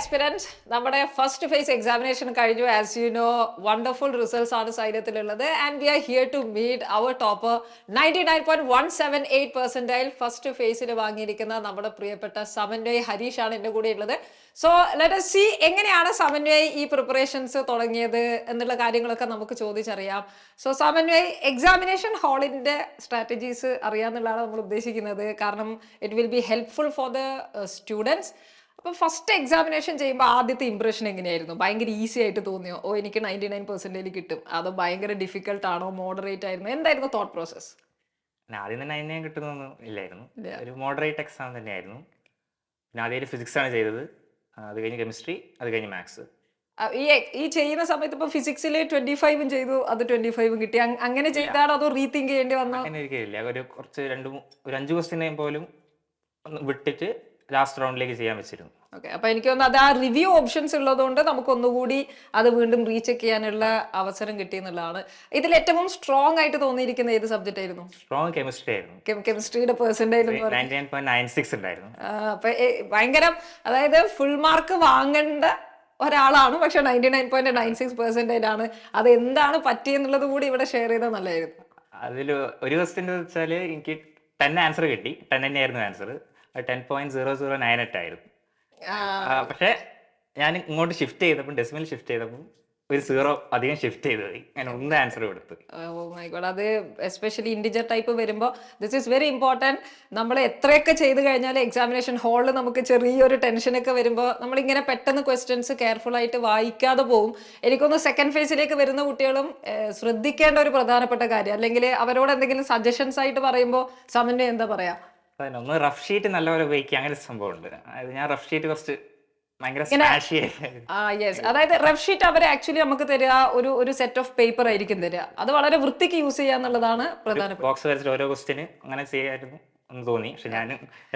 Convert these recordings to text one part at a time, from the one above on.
aspirants, നമ്മുടെ first phase examination കഴിഞ്ഞു. As you know, wonderful results ആണ് സൈന്യത്തിലുള്ളത്. And we are here to meet our topper 99.178% first ഫേസിൽ വാങ്ങിയിരിക്കുന്ന നമ്മുടെ പ്രിയപ്പെട്ട സമന്വയ് ഹരീഷ് ആണ് എൻ്റെ കൂടെ ഉള്ളത്. സോ ലെറ്റ് us see എങ്ങനെയാണ് സമന്വയ് ഈ പ്രിപ്പറേഷൻസ് തുടങ്ങിയത് എന്നുള്ള കാര്യങ്ങളൊക്കെ നമുക്ക് ചോദിച്ചറിയാം. സോ സമന്വയ്, എക്സാമിനേഷൻ ഹാളിൻ്റെ സ്ട്രാറ്റജീസ് അറിയാമെന്നുള്ളതാണ് നമ്മൾ ഉദ്ദേശിക്കുന്നത്. കാരണം it will be helpful for the students. അപ്പം ഫസ്റ്റ് എക്സാമിനേഷൻ ചെയ്യുമ്പോൾ ആദ്യത്തെ ഇംപ്രഷൻ എങ്ങനെയായിരുന്നു? ഭയങ്കര ഈസി ആയിട്ട് തോന്നിയോ? ഓ, എനിക്ക് 99% കിട്ടും, അതോ ഭയങ്കര ഡിഫിക്കൽട്ട് ആണോ, മോഡറേറ്റ് ആയിരുന്നു? എന്തായിരുന്നു തോട്ട് പ്രോസസ്? ആദ്യം തന്നെ 99 കിട്ടുന്നൊന്നും ഇല്ലായിരുന്നു. ഒരു മോഡറേറ്റ് എക്സാം തന്നെയായിരുന്നു. പിന്നെ ആദ്യം ഫിസിക്സ് ആണ് ചെയ്തത്, അത് കഴിഞ്ഞ് കെമിസ്ട്രി, അത് കഴിഞ്ഞ് മാത്സ്. ഈ ചെയ്യുന്ന സമയത്ത് ഇപ്പൊ ഫിസിക്സിൽ 25 ചെയ്തു, അത് 25 കിട്ടി, അങ്ങനെ ചെയ്താണോ അതോ റീതിങ്ക് ചെയ്യേണ്ടി വന്നോ? അങ്ങനെ ഒരിക്കലില്ല. ഒരു 5 ക്വസ്റ്റ്യൻ പോലും ഒന്ന് വിട്ടിട്ട് ലാസ്റ്റ് റൗണ്ടിലേക്ക് ചെയ്യാൻ വെച്ചിരുന്നു. ഓക്കെ, അപ്പൊ എനിക്ക് തോന്നുന്നു അത് ആ റിവ്യൂ ഓപ്ഷൻസ് ഉള്ളതുകൊണ്ട് നമുക്ക് ഒന്നുകൂടി അത് വീണ്ടും റീചെക്ക് ചെയ്യാനുള്ള അവസരം കിട്ടി എന്നുള്ളതാണ്. ഇതിൽ ഏറ്റവും സ്ട്രോങ് ആയിട്ട് തോന്നിയിരിക്കുന്ന ഏത് സബ്ജക്റ്റ് ആയിരുന്നു? സ്ട്രോങ് കെമിസ്ട്രി ആയിരുന്നു. കെമിസ്ട്രിയുടെ പെർസെന്റേജ് 99.96 ഉണ്ടായിരുന്നു. അപ്പൊ ഭയങ്കര, അതായത് ഫുൾ മാർക്ക് വാങ്ങേണ്ട ഒരാളാണ്, പക്ഷെ 99.96% ആണ്. അത് എന്താണ് പറ്റിയെന്നുള്ളത് കൂടി ഇവിടെ ഷെയർ ചെയ്താൽ നല്ലതായിരുന്നു. അതിൽ ഒരു ക്വസ്റ്റ്യൻ വെച്ചാൽ എനിക്ക് 10 ആൻസർ കിട്ടി. 10 തന്നെയായിരുന്നു ആൻസർ. 10.0098 ആയിരുന്നു. പക്ഷെ ഞാൻ ഇങ്ങോട്ട് ഷിഫ്റ്റ് ചെയ്തപ്പോൾ, ഡെസിമൽ ഷിഫ്റ്റ് ചെയ്തപ്പോൾ ഒരു 0 അധികം ഷിഫ്റ്റ് ചെയ്ത് പോയി. ഞാൻ 1 ആൻസർ കൊടുത്തു. അത് എസ്പെഷ്യലി ഇൻഡിജർ ടൈപ്പ് വരുമ്പോൾ ദിസ് ഈസ് വെരി ഇമ്പോർട്ടൻറ്റ്. നമ്മൾ എത്രയൊക്കെ ചെയ്ത് കഴിഞ്ഞാൽ എക്സാമിനേഷൻ ഹാളിൽ നമുക്ക് ചെറിയൊരു ടെൻഷനൊക്കെ വരുമ്പോൾ നമ്മളിങ്ങനെ പെട്ടെന്ന് ക്വസ്റ്റ്യൻസ് കെയർഫുൾ ആയിട്ട് വായിക്കാതെ പോകും. എനിക്കൊന്ന് സെക്കൻഡ് ഫേസിലേക്ക് വരുന്ന കുട്ടികളും ശ്രദ്ധിക്കേണ്ട ഒരു പ്രധാനപ്പെട്ട കാര്യം, അല്ലെങ്കിൽ അവരോട് എന്തെങ്കിലും സജഷൻസ് ആയിട്ട് പറയുമ്പോൾ സമന്വയം എന്താ പറയാ? ഒന്ന് റഫ് ഷീറ്റ് നല്ലപോലെ ഉപയോഗിക്കുക, അങ്ങനെ ഒരു സംഭവം ഉണ്ട്. അതായത് ഞാൻ റഫ് ഷീറ്റ് കുറച്ച് അതായത് റഫ് ഷീറ്റ് അവർ ആക്ച്വലി നമുക്ക് തരിക ഒരു സെറ്റ് ഓഫ് പേപ്പർ ആയിരിക്കും തരിക. അത് വളരെ വൃത്തിക്ക് യൂസ് ചെയ്യുക എന്നുള്ളതാണ് പ്രധാനപ്പെട്ട. ബോക്സ് വരച്ചിട്ട് ഓരോ ക്വസ്റ്റ്യന് അങ്ങനെ ചെയ്യായിരുന്നു എന്ന് തോന്നി, പക്ഷെ ഞാൻ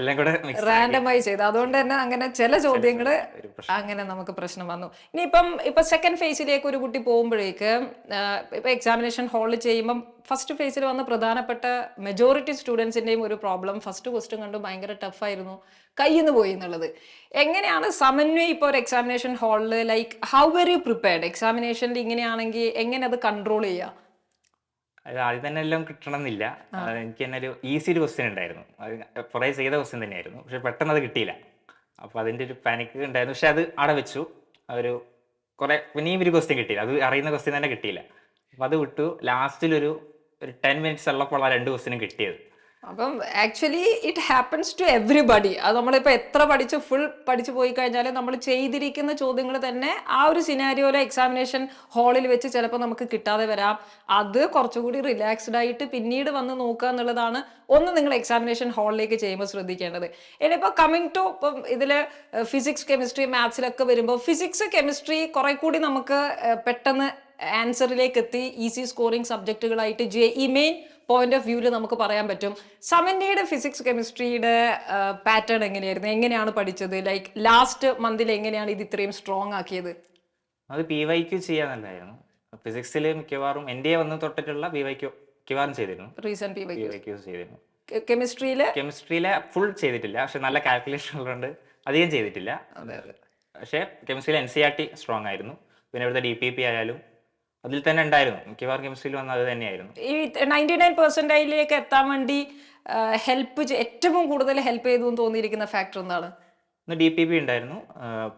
എല്ലാം കൂടെ റാൻഡമായി ചെയ്തു. അതുകൊണ്ട് തന്നെ അങ്ങനെ ചില ചോദ്യങ്ങള് അങ്ങനെ നമുക്ക് പ്രശ്നം വന്നു. ഇപ്പൊ സെക്കൻഡ് ഫേസിലേക്ക് ഒരു കുട്ടി പോകുമ്പോഴേക്ക്, ഇപ്പൊ എക്സാമിനേഷൻ ഹാളിൽ ചെയ്യുമ്പം ഫസ്റ്റ് ഫേസിൽ വന്ന പ്രധാനപ്പെട്ട മെജോറിറ്റി സ്റ്റുഡൻസിന്റെയും ഒരു പ്രോബ്ലം, ഫസ്റ്റ് ക്വസ്റ്റ്യൻ കണ്ടു ഭയങ്കര ടഫായിരുന്നു, കയ്യിൽ നിന്ന് പോയി എന്നുള്ളത്. എങ്ങനെയാണ് സമന്വയ് ഇപ്പോൾ ഒരു എക്സാമിനേഷൻ ഹാളിൽ, like how were you prepared? എക്സാമിനേഷനിൽ ഇങ്ങനെയാണെങ്കിൽ എങ്ങനെ അത് കൺട്രോൾ ചെയ്യാം? അത് ആദ്യം തന്നെ എല്ലാം കിട്ടണമെന്നില്ല. എനിക്ക് തന്നെ ഒരു ഈസി ഒരു ക്വസ്റ്റ്യൻ ഉണ്ടായിരുന്നു. അത് കുറേ ചെയ്ത ക്വസ്റ്റ്യൻ തന്നെയായിരുന്നു, പക്ഷെ പെട്ടെന്ന് അത് കിട്ടിയില്ല. അപ്പോൾ അതിൻ്റെ ഒരു പാനിക് ഉണ്ടായിരുന്നു. പക്ഷെ അത് അവിടെ വെച്ചു. ഒരു പിന്നെയും ഒരു ക്വസ്റ്റ്യൻ കിട്ടിയില്ല, അത് അറിയുന്ന ക്വസ്റ്റ്യൻ തന്നെ കിട്ടിയില്ല. അപ്പോൾ അത് വിട്ടു. ലാസ്റ്റിലൊരു 10 മിനിറ്റ്സ് ഉള്ളപ്പോൾ ആ 2 ക്വസ്റ്റ്യനും കിട്ടിയത്. അപ്പം actually it happens to everybody. അത് നമ്മളിപ്പോൾ എത്ര ഫുൾ പഠിച്ചു പോയി കഴിഞ്ഞാൽ നമ്മൾ ചെയ്തിരിക്കുന്ന ചോദ്യങ്ങൾ തന്നെ ആ ഒരു സിനാരിയോയിലെ എക്സാമിനേഷൻ ഹാളിൽ വെച്ച് ചിലപ്പോൾ നമുക്ക് കിട്ടാതെ വരാം. അത് കുറച്ചുകൂടി റിലാക്സ്ഡ് ആയിട്ട് പിന്നീട് വന്ന് നോക്കുക എന്നുള്ളതാണ് നിങ്ങൾ എക്സാമിനേഷൻ ഹാളിലേക്ക് ചെയ്യുമ്പോൾ ശ്രദ്ധിക്കേണ്ടത്. ഇനിയിപ്പോൾ കമ്മിങ് ടു ഇപ്പം ഇതിൽ ഫിസിക്സ്, കെമിസ്ട്രി, മാത്സിലൊക്കെ വരുമ്പോൾ ഫിസിക്സ്, കെമിസ്ട്രി കുറെ കൂടി നമുക്ക് പെട്ടെന്ന് ആൻസറിലേക്ക് എത്തി ഈസി സ്കോറിംഗ് സബ്ജക്റ്റുകളായിട്ട് JEE മെയിൻ പോയിന്റ് ഓഫ് വ്യൂവിൽ നമുക്ക് പറയാൻ പറ്റും. സമന്വയുടെ ഫിസിക്സ്, കെമിസ്ട്രിയുടെ പാറ്റേൺ എങ്ങനെയായിരുന്നു? എങ്ങനെയാണ് പഠിച്ചത്? ലൈക്ക് ലാസ്റ്റ് മന്തിൽ എങ്ങനെയാണ് ഇത് ഇത്രയും സ്ട്രോങ് ആക്കിയത്? അത് PYQ ചെയ്യാന്നല്ലായിരുന്നു. ഫിസിക്സിൽ മിക്കവാറും എൻ്റെ വന്ന് തൊട്ടിട്ടുള്ള PYQ മിക്കവാറും ചെയ്തിരുന്നു. റീസെന്റ് PYQ ചെയ്തിരുന്നു. കെമിസ്ട്രിയിലെ ഫുൾ ചെയ്തിട്ടില്ല, പക്ഷെ നല്ല കാൽക്കുലേഷൻ ഉള്ളതുകൊണ്ട് അധികം ചെയ്തിട്ടില്ല. പക്ഷെ കെമിസ്ട്രിയിൽ NCERT സ്ട്രോങ് ആയിരുന്നു. പിന്നെ ഇവിടുത്തെ DPP ആയാലും അതിൽ തന്നെ ഉണ്ടായിരുന്നു. മിക്കവാറും കെമിസ്ട്രിയിൽ വന്നത് അത് തന്നെയായിരുന്നു. ഈ 99% എത്താൻ വേണ്ടി ഏറ്റവും കൂടുതൽ ഹെൽപ്പ് ചെയ്തു എന്ന് തോന്നിയിരിക്കുന്ന ഫാക്ടർ എന്താണ്? DPP ഉണ്ടായിരുന്നു,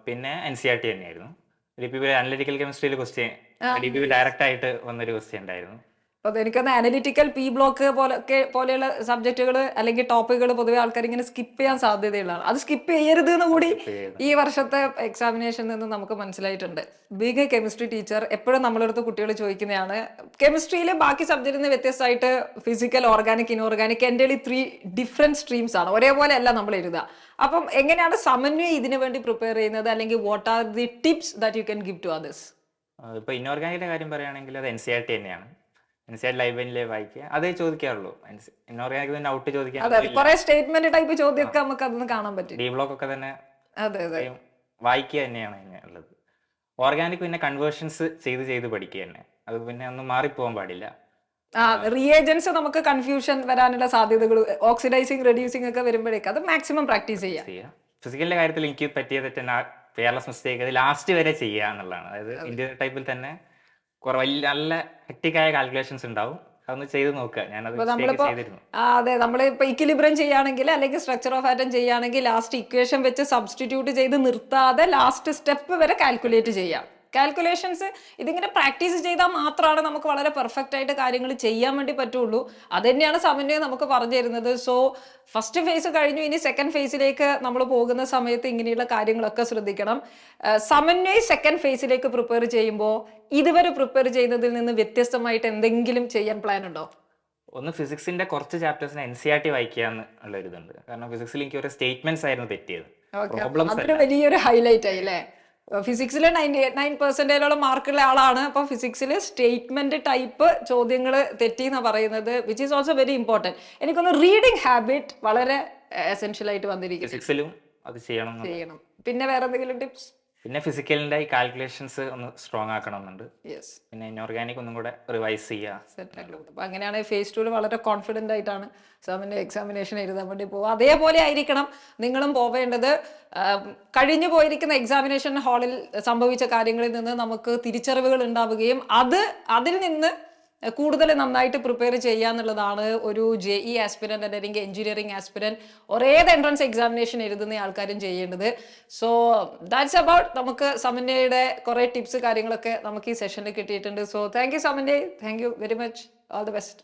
പിന്നെ NCERT തന്നെയായിരുന്നു. DPP അനലിറ്റിക്കൽ കെമിസ്ട്രിയിൽ ക്വസ്റ്റ്യൻ, DPP ഡയറക്റ്റ് ആയിട്ട് വന്നൊരു ക്വസ്റ്റ്യൻ ഉണ്ടായിരുന്നു. അപ്പോൾ എനിക്കൊന്ന് അനലിറ്റിക്കൽ P ബ്ലോക്ക് പോലെയുള്ള സബ്ജക്റ്റുകൾ അല്ലെങ്കിൽ ടോപ്പിക്കുകൾ പൊതുവെ ആൾക്കാർ ഇങ്ങനെ സ്കിപ്പ് ചെയ്യാൻ സാധ്യതയുള്ളതാണ്. അത് സ്കിപ്പ് ചെയ്യരുത് എന്ന് കൂടി ഈ വർഷത്തെ എക്സാമിനേഷനിൽ നിന്ന് നമുക്ക് മനസ്സിലായിട്ടുണ്ട്. ബീങ് എ കെമിസ്ട്രി ടീച്ചർ, എപ്പോഴും നമ്മളടുത്ത് കുട്ടികൾ ചോദിക്കുന്നതാണ്, കെമിസ്ട്രിയിൽ ബാക്കി സബ്ജക്റ്റിൽ നിന്ന് വ്യത്യസ്തമായിട്ട് ഫിസിക്കൽ, ഓർഗാനിക്, ഇൻഓർഗാനിക്, എൻ്റെ 3 ഡിഫറെൻറ്റ് സ്ട്രീംസ് ആണ്, ഒരേപോലെ അല്ല നമ്മൾ എഴുതുക. അപ്പം എങ്ങനെയാണ് സമന്വയം ഇതിനു വേണ്ടി പ്രിപ്പയർ ചെയ്യുന്നത്? അല്ലെങ്കിൽ what are the tips that you can give to others? ഇപ്പോൾ ഇൻഓർഗാനിക്കിന്റെ കാര്യം പറയുകയാണെങ്കിൽ അത് NCERT തന്നെയാണ്. NCERT ലൈബ്രറിയിലെ വായിക്കുക, അതേ ചോദിക്കാറുള്ളൂ. ഇൻഓർഗാനിക് തന്നെ ഔട്ട് ചോദിക്കാൻ സ്റ്റേറ്റ്മെന്റ് ടൈപ്പ് ചോദ്യമൊക്കെ നമുക്ക് അതൊന്ന് കാണാൻ പറ്റും. D ബ്ലോക്ക് ഒക്കെ തന്നെ വായിക്കുക തന്നെയാണ് ഉള്ളത്. ഓർഗാനിക് പിന്നെ കൺവേർഷൻസ് ചെയ്ത് പഠിക്കുക തന്നെ. അത് പിന്നെ ഒന്നും മാറിപ്പോകാൻ പാടില്ല. റിയേജൻസ് നമുക്ക് കൺഫ്യൂഷൻ വരാനുള്ള സാധ്യതകൾ, ഓക്സിഡൈസിങ്, റെഡ്യൂസിങ് ഒക്കെ വരുമ്പോഴേക്ക് അത് മാക്സിമം പ്രാക്ടീസ് ചെയ്യാം. ഫിസിക്കലിന്റെ കാര്യത്തിൽ എനിക്ക് പറ്റിയ തെറ്റെന്നെ കെയർലെസ് മിസ്റ്റേക്ക് അത് ലാസ്റ്റ് വരെ ചെയ്യുക എന്നുള്ളതാണ്. അതായത് ഇന്റീരിയർ ടൈപ്പിൽ തന്നെ കുറെ വലിയ നല്ല ഹെക്ടിക്കായ കാൽക്കുലേഷൻസ് ഉണ്ടാവും, അതൊന്ന് ചെയ്ത് നോക്കുക. ഞാനത് നമ്മളിപ്പോ ചെയ്തിരുന്നു. അതെ, നമ്മളിപ്പോ ഇക്വിലിബ്രിയം ചെയ്യുകയാണെങ്കിൽ അല്ലെങ്കിൽ സ്ട്രക്ചർ ഓഫ് ആറ്റം ചെയ്യുകയാണെങ്കിൽ ലാസ്റ്റ് ഇക്വേഷൻ വെച്ച് സബ്സ്റ്റിറ്റ്യൂട്ട് ചെയ്ത് നിർത്താതെ ലാസ്റ്റ് സ്റ്റെപ്പ് വരെ കാൽക്കുലേറ്റ് ചെയ്യാം. കാൽക്കുലേഷൻസ് ഇതിങ്ങനെ പ്രാക്ടീസ് ചെയ്താൽ മാത്രമാണ് നമുക്ക് വളരെ പെർഫെക്റ്റ് ആയിട്ട് കാര്യങ്ങൾ ചെയ്യാൻ വേണ്ടി പറ്റുള്ളൂ. അത് തന്നെയാണ് സമന്വയം നമുക്ക് പറഞ്ഞു തരുന്നത്. സോ ഫസ്റ്റ് ഫേസ് കഴിഞ്ഞു, ഇനി സെക്കൻഡ് ഫേസിലേക്ക് നമ്മൾ പോകുന്ന സമയത്ത് ഇങ്ങനെയുള്ള കാര്യങ്ങളൊക്കെ ശ്രദ്ധിക്കണം. സമന്വയ സെക്കൻഡ് ഫേസിലേക്ക് പ്രിപ്പയർ ചെയ്യുമ്പോൾ ഇതുവരെ പ്രിപ്പയർ ചെയ്യുന്നതിൽ നിന്ന് വ്യത്യസ്തമായിട്ട് എന്തെങ്കിലും ചെയ്യാൻ പ്ലാൻ ഉണ്ടോ? ഒന്ന് ഫിസിക്സിന്റെ കുറച്ച് ചാപ്റ്റേഴ്സിന് NCERT വായിക്കുക എന്നുള്ള ഒരു ഇതുണ്ട്. കാരണം ഫിസിക്സിൽ എനിക്ക് ഒരു സ്റ്റേറ്റ്മെന്റ്സ് ആയിരുന്നു തെറ്റിയത്, പ്രോബ്ലംസ് അതൊരു വലിയൊരു ഹൈലൈറ്റ് ആയി അല്ലേ? ഫിസിക്സിൽ 99% മാർക്കുള്ള ആളാണ്, അപ്പൊ ഫിസിക്സിൽ സ്റ്റേറ്റ്മെന്റ് ടൈപ്പ് ചോദ്യങ്ങൾ തെറ്റി എന്നാ പറയുന്നത്, which is also very important. എനിക്കൊന്ന് റീഡിങ് ഹാബിറ്റ് വളരെ എസെൻഷ്യൽ ആയിട്ട് വന്നിരിക്കുന്നു. ഫിസിക്സിലും അത് ചെയ്യണം. പിന്നെ വേറെ എന്തെങ്കിലും ടിപ്സ്? പിന്നെ ഫിസിക്കലിന്റെ ഈ കാൽക്കുലേഷൻസ് ഒന്ന് സ്ട്രോങ് ആക്കണമെന്നുണ്ട്. യെസ്. പിന്നെ ഇൻഓർഗാനിക് ഒന്നും കൂടെ റിവൈസ് ചെയ്യുക. സെറ്റ് ആക്കി. അപ്പൊ അങ്ങനെയാണെങ്കിൽ ഫേസ് 2 വളരെ കോൺഫിഡന്റ് ആയിട്ടാണ് എക്സാമിനേഷൻ എഴുതാൻ വേണ്ടി പോകുക. അതേപോലെ ആയിരിക്കണം നിങ്ങളും പോവേണ്ടത്. കഴിഞ്ഞു പോയിരിക്കുന്ന എക്സാമിനേഷൻ ഹാളിൽ സംഭവിച്ച കാര്യങ്ങളിൽ നിന്ന് നമുക്ക് തിരിച്ചറിവുകൾ ഉണ്ടാവുകയും അതിൽ നിന്ന് കൂടുതൽ നന്നായിട്ട് പ്രിപ്പയർ ചെയ്യുക എന്നുള്ളതാണ് ഒരു JE ആസ്പിരന്റ് അല്ലെങ്കിൽ എഞ്ചിനീയറിംഗ് ആസ്പിരന്റ് ഒരേത് എൻട്രൻസ് എക്സാമിനേഷൻ എഴുതുന്ന ആൾക്കാരും ചെയ്യേണ്ടത്. So that's about. നമുക്ക് സമന്വയുടെ കുറെ ടിപ്സ് കാര്യങ്ങളൊക്കെ നമുക്ക് ഈ സെഷനിൽ കിട്ടിയിട്ടുണ്ട്. So thank you Samanvay, thank you very much, all the best.